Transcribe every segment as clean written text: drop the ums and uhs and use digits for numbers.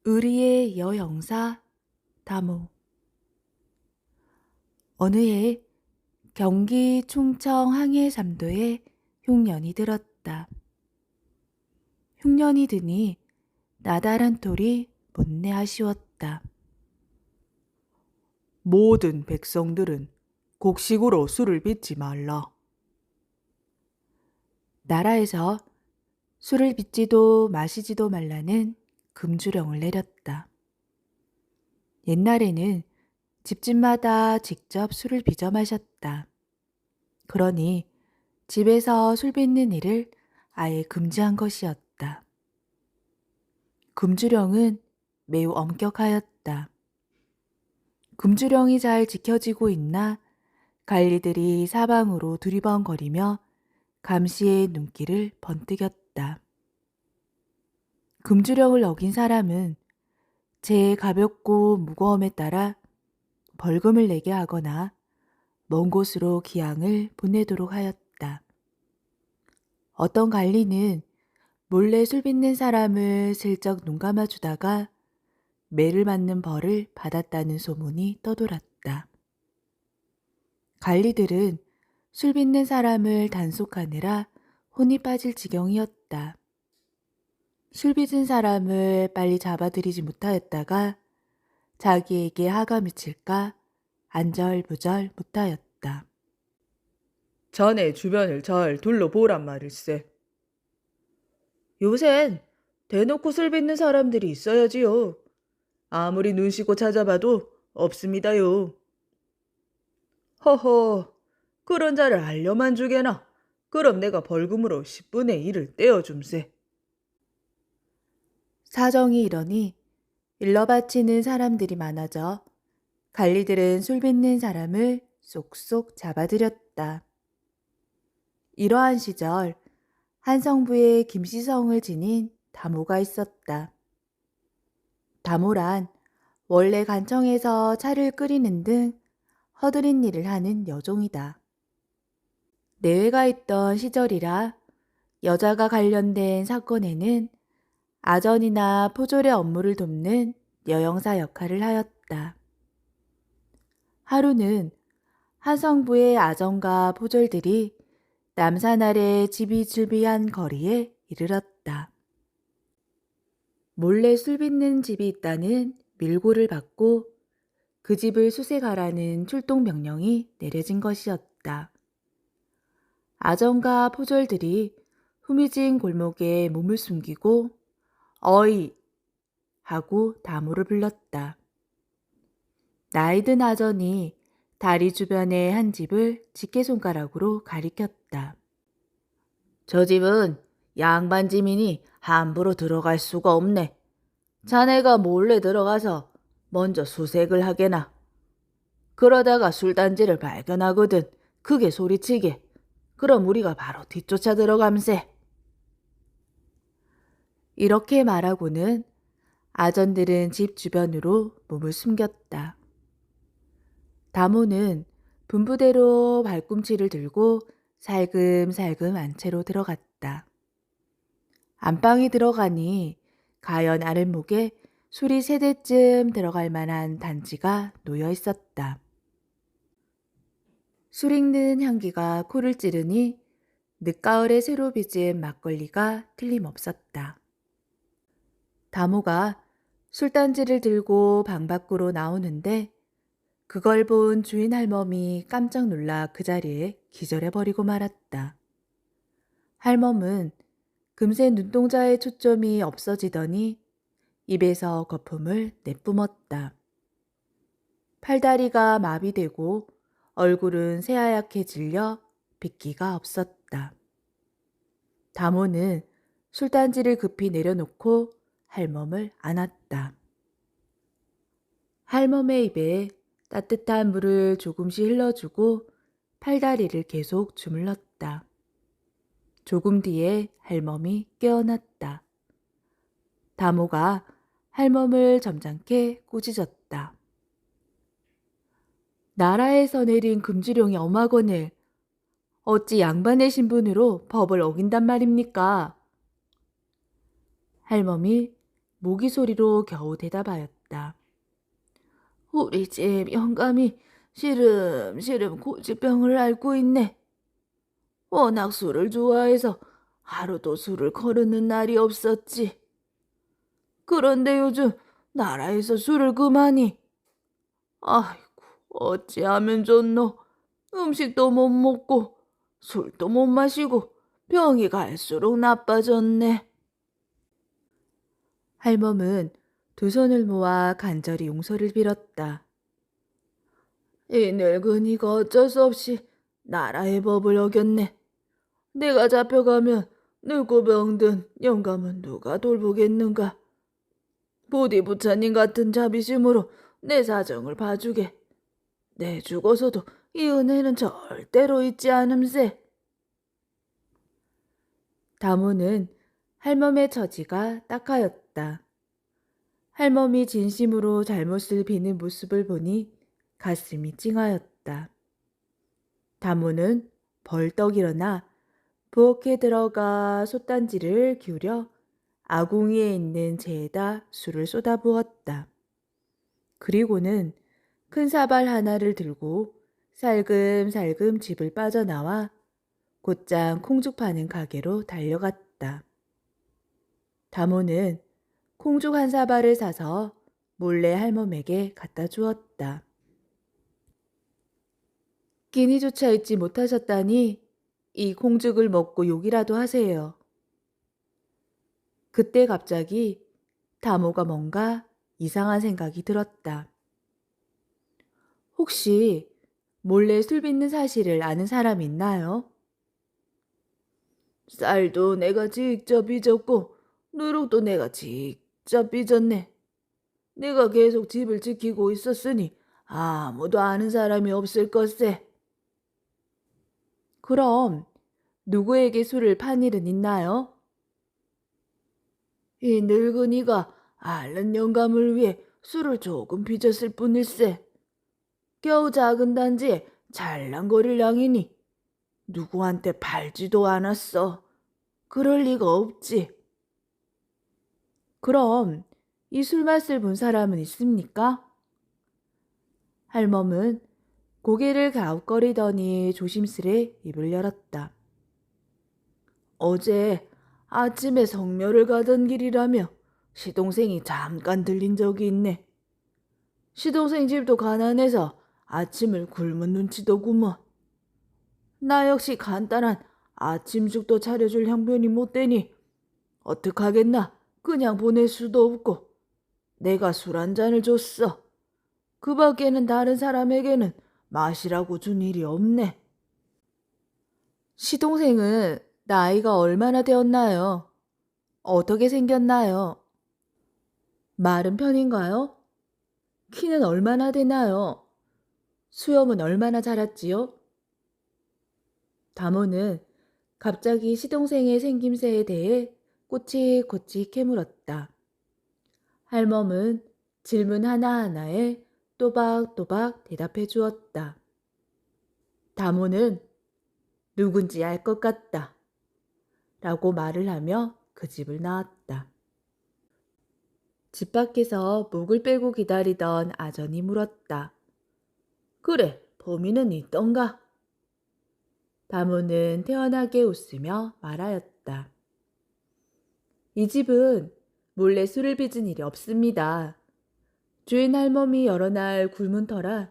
의리의 여영사 다모. 어느 해 경기 충청 항해삼도에 흉년이 들었다. 흉년이 드니 나달한 톨이 못내 아쉬웠다. 모든 백성들은 곡식으로 술을 빚지 말라. 나라에서 술을 빚지도 마시지도 말라는 금주령을 내렸다. 옛날에는 집집마다 직접 술을 빚어 마셨다. 그러니 집에서 술 빚는 일을 아예 금지한 것이었다. 금주령은 매우 엄격하였다. 금주령이 잘 지켜지고 있나 관리들이 사방으로 두리번거리며 감시의 눈길을 번뜩였다. 금주령을 어긴 사람은 죄의 가볍고 무거움에 따라 벌금을 내게 하거나 먼 곳으로 기양을 보내도록 하였다. 어떤 관리는 몰래 술 빚는 사람을 슬쩍 눈감아 주다가 매를 맞는 벌을 받았다는 소문이 떠돌았다. 관리들은 술 빚는 사람을 단속하느라 혼이 빠질 지경이었다. 술 빚은 사람을 빨리 잡아들이지 못하였다가 자기에게 하가 미칠까 안절부절 못하였다. 자네 주변을 잘 둘러보란 말일세. 요샌 대놓고 술 빚는 사람들이 있어야지요. 아무리 눈시고 찾아봐도 없습니다요. 허허, 그런 자를 알려만 주게나. 그럼 내가 벌금으로 10분의 1을 떼어줌세. 사정이 이러니 일러 바치는 사람들이 많아져 관리들은 술 빚는 사람을 쏙쏙 잡아들였다. 이러한 시절 한성부에 김시성을 지닌 다모가 있었다. 다모란 원래 간청에서 차를 끓이는 등 허드렛 일을 하는 여종이다. 내외가 있던 시절이라 여자가 관련된 사건에는 아전이나 포졸의 업무를 돕는 여영사 역할을 하였다. 하루는 한성부의 아전과 포졸들이 남산 아래 지비출비한 거리에 이르렀다. 몰래 술 빚는 집이 있다는 밀고를 받고 그 집을 수색하라는 출동 명령이 내려진 것이었다. 아전과 포졸들이 후미진 골목에 몸을 숨기고 어이 하고 다모를 불렀다. 나이든 아전이 다리 주변의 한 집을 집게손가락으로 가리켰다. 저 집은 양반집이니 함부로 들어갈 수가 없네. 자네가 몰래 들어가서 먼저 수색을 하게나. 그러다가 술단지를 발견하거든 크게 소리치게. 그럼 우리가 바로 뒤쫓아 들어감세. 이렇게 말하고는 아전들은 집 주변으로 몸을 숨겼다. 다모는 분부대로 발꿈치를 들고 살금살금 안채로 들어갔다. 안방에 들어가니 가연 아랫목에 술이 3대쯤 들어갈 만한 단지가 놓여 있었다. 술 익는 향기가 코를 찌르니 늦가을에 새로 빚은 막걸리가 틀림없었다. 다모가 술단지를 들고 방 밖으로 나오는데 그걸 본 주인 할멈이 깜짝 놀라 그 자리에 기절해버리고 말았다. 할멈은 금세 눈동자의 초점이 없어지더니 입에서 거품을 내뿜었다. 팔다리가 마비되고 얼굴은 새하얗게 질려 빗기가 없었다. 다모는 술단지를 급히 내려놓고 할멈을 안았다. 할멈의 입에 따뜻한 물을 조금씩 흘러주고 팔다리를 계속 주물렀다. 조금 뒤에 할멈이 깨어났다. 다모가 할멈을 점잖게 꾸짖었다. 나라에서 내린 금주령이 엄하거늘 어찌 양반의 신분으로 법을 어긴단 말입니까? 할멈이 모기 소리로 겨우 대답하였다. 우리 집 영감이 시름시름 고지병을 앓고 있네. 워낙 술을 좋아해서 하루도 술을 거르는 날이 없었지. 그런데 요즘 나라에서 술을 그만이. 아이고, 어찌하면 좋노. 음식도 못 먹고 술도 못 마시고 병이 갈수록 나빠졌네. 할멈은 두 손을 모아 간절히 용서를 빌었다. 이 늙은이가 어쩔 수 없이 나라의 법을 어겼네. 내가 잡혀가면 늙고 병든 영감은 누가 돌보겠는가. 부디 부처님 같은 자비심으로 내 사정을 봐주게. 내 죽어서도 이 은혜는 절대로 잊지 않음세. 다모는 할멈의 처지가 딱하였다. 할멈이 진심으로 잘못을 비는 모습을 보니 가슴이 찡하였다. 다모는 벌떡 일어나 부엌에 들어가 솥단지를 기울여 아궁이에 있는 재에다 술을 쏟아부었다. 그리고는 큰 사발 하나를 들고 살금살금 집을 빠져나와 곧장 콩죽 파는 가게로 달려갔다. 다모는 콩죽 한 사발을 사서 몰래 할멈에게 갖다 주었다. 끼니조차 잊지 못하셨다니 이 콩죽을 먹고 욕이라도 하세요. 그때 갑자기 다모가 뭔가 이상한 생각이 들었다. 혹시 몰래 술 빚는 사실을 아는 사람 있나요? 쌀도 내가 직접 빚었고 누룩도 내가 직접 빚었네. 내가 계속 집을 지키고 있었으니 아무도 아는 사람이 없을 것세. 그럼 누구에게 술을 판 일은 있나요? 이 늙은이가 앓는 영감을 위해 술을 조금 빚었을 뿐일세. 겨우 작은 단지에 잘랑거릴 양이니 누구한테 팔지도 않았어. 그럴 리가 없지. 그럼 이 술맛을 본 사람은 있습니까? 할멈은 고개를 갸웃거리더니 조심스레 입을 열었다. 어제 아침에 성묘를 가던 길이라며 시동생이 잠깐 들린 적이 있네. 시동생 집도 가난해서 아침을 굶은 눈치더구먼. 나 역시 간단한 아침죽도 차려줄 형편이 못 되니 어떡하겠나. 그냥 보낼 수도 없고 내가 술 한 잔을 줬어. 그 밖에는 다른 사람에게는 마시라고 준 일이 없네. 시동생은 나이가 얼마나 되었나요? 어떻게 생겼나요? 마른 편인가요? 키는 얼마나 되나요? 수염은 얼마나 자랐지요? 다모는 갑자기 시동생의 생김새에 대해 꼬치꼬치 캐물었다. 할멈은 질문 하나하나에 또박또박 대답해 주었다. 다모는 누군지 알 것 같다. 라고 말을 하며 그 집을 나왔다. 집 밖에서 목을 빼고 기다리던 아전이 물었다. 그래, 범인은 있던가? 다모는 태연하게 웃으며 말하였다. 이 집은 몰래 술을 빚은 일이 없습니다. 주인 할멈이 여러 날 굶은 터라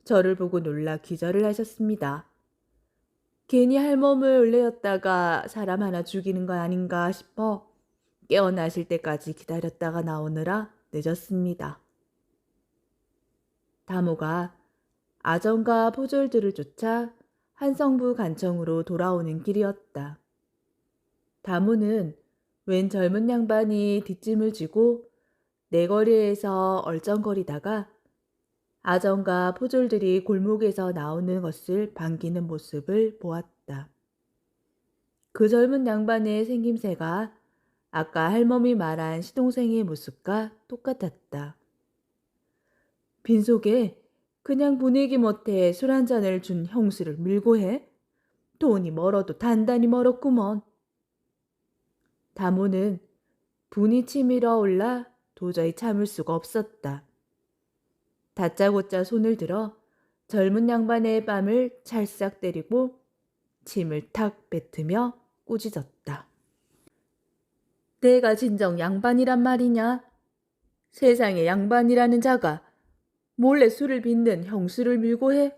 저를 보고 놀라 기절을 하셨습니다. 괜히 할멈을 을레었다가 사람 하나 죽이는 거 아닌가 싶어 깨어나실 때까지 기다렸다가 나오느라 늦었습니다. 다모가 아전과 포졸들을 쫓아 한성부 간청으로 돌아오는 길이었다. 다모는 웬 젊은 양반이 뒷짐을 지고 내거리에서 얼쩡거리다가 아전과 포졸들이 골목에서 나오는 것을 반기는 모습을 보았다. 그 젊은 양반의 생김새가 아까 할멈이 말한 시동생의 모습과 똑같았다. 빈속에 그냥 보내기 못해 술 한 잔을 준 형수를 밀고 해? 돈이 멀어도 단단히 멀었구먼. 다모는 분이 치밀어 올라 도저히 참을 수가 없었다. 다짜고짜 손을 들어 젊은 양반의 뺨을 찰싹 때리고 침을 탁 뱉으며 꾸짖었다. 내가 진정 양반이란 말이냐? 세상에 양반이라는 자가 몰래 술을 빚는 형수를 밀고 해?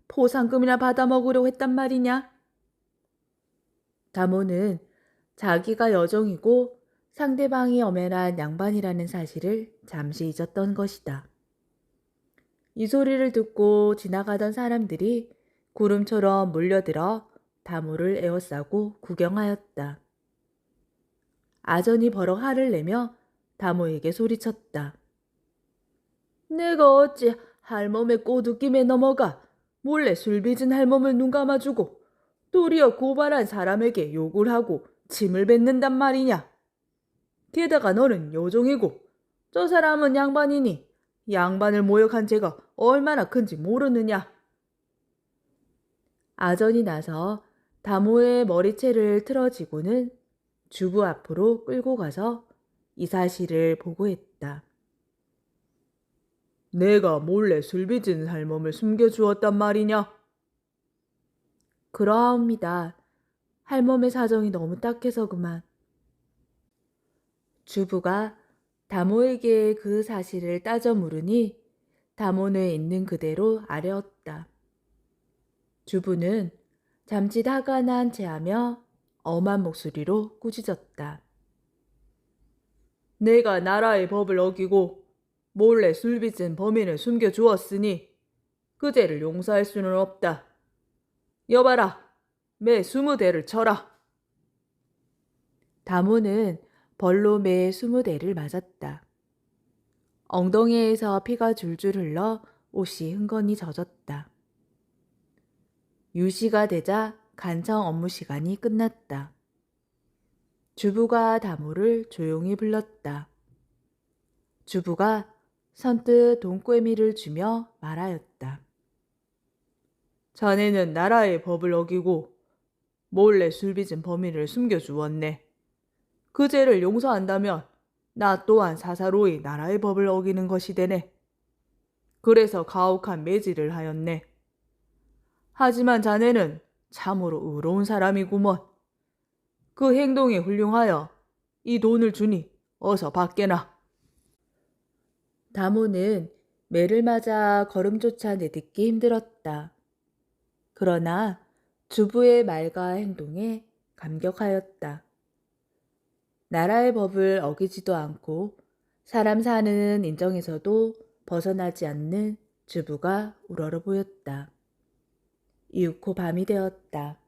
포상금이나 받아먹으려고 했단 말이냐? 다모는 자기가 여종이고 상대방이 엄연한 양반이라는 사실을 잠시 잊었던 것이다. 이 소리를 듣고 지나가던 사람들이 구름처럼 몰려들어 다모를 에워싸고 구경하였다. 아전이 버럭 화를 내며 다모에게 소리쳤다. 내가 어찌 할멈의 꼬드김에 넘어가 몰래 술 빚은 할멈을 눈 감아주고 도리어 고발한 사람에게 욕을 하고 침을 뱉는단 말이냐. 게다가 너는 여종이고 저 사람은 양반이니 양반을 모욕한 죄가 얼마나 큰지 모르느냐. 아전이 나서 다모의 머리채를 틀어지고는 주부 앞으로 끌고 가서 이 사실을 보고했다. 내가 몰래 술 빚은 할멈을 숨겨주었단 말이냐? 그러하옵니다. 할멈의 사정이 너무 딱해서 그만. 주부가 다모에게 그 사실을 따져 물으니 다모는 있는 그대로 아뢰었다. 주부는 잠시 화가 난 체하며 엄한 목소리로 꾸짖었다. 내가 나라의 법을 어기고 몰래 술 빚은 범인을 숨겨주었으니 그 죄를 용서할 수는 없다. 여봐라, 매 20대를 쳐라. 다모는 벌로 매 20대를 맞았다. 엉덩이에서 피가 줄줄 흘러 옷이 흥건히 젖었다. 유시가 되자 간청 업무 시간이 끝났다. 주부가 다모를 조용히 불렀다. 주부가 선뜻 돈꿰미를 주며 말하였다. 자네는 나라의 법을 어기고 몰래 술 빚은 범인을 숨겨주었네. 그 죄를 용서한다면 나 또한 사사로이 나라의 법을 어기는 것이 되네. 그래서 가혹한 매질을 하였네. 하지만 자네는 참으로 의로운 사람이구먼. 그 행동이 훌륭하여 이 돈을 주니 어서 밖에나. 다모는 매를 맞아 걸음조차 내딛기 힘들었다. 그러나 주부의 말과 행동에 감격하였다. 나라의 법을 어기지도 않고 사람 사는 인정에서도 벗어나지 않는 주부가 우러러 보였다. 이윽고 밤이 되었다.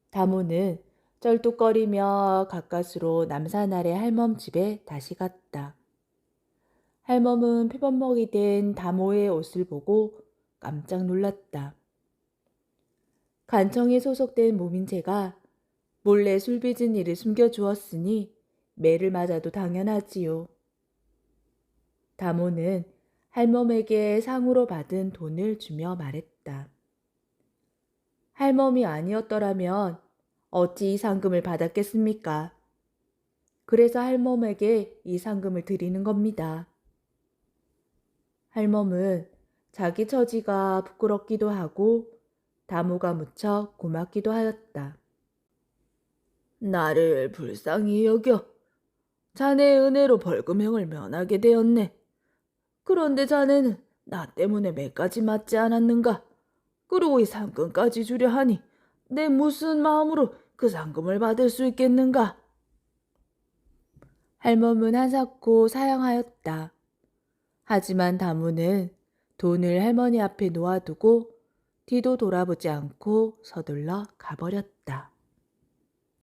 다모는 쩔뚝거리며 가까스로 남산 아래 할멈 집에 다시 갔다. 할멈은 표범벅이 된 다모의 옷을 보고 깜짝 놀랐다. 간청에 소속된 모민체가 몰래 술 빚은 일을 숨겨주었으니 매를 맞아도 당연하지요. 다모는 할멈에게 상으로 받은 돈을 주며 말했다. 할멈이 아니었더라면 어찌 이 상금을 받았겠습니까? 그래서 할멈에게 이 상금을 드리는 겁니다. 할멈은 자기 처지가 부끄럽기도 하고 다모가 무척 고맙기도 하였다. 나를 불쌍히 여겨 자네의 은혜로 벌금형을 면하게 되었네. 그런데 자네는 나 때문에 매까지 맞지 않았는가? 그리고 이 상금까지 주려 하니 내 무슨 마음으로 그 상금을 받을 수 있겠는가? 할멈은 한사코 사양하였다. 하지만 다모는 돈을 할머니 앞에 놓아두고 뒤도 돌아보지 않고 서둘러 가버렸다.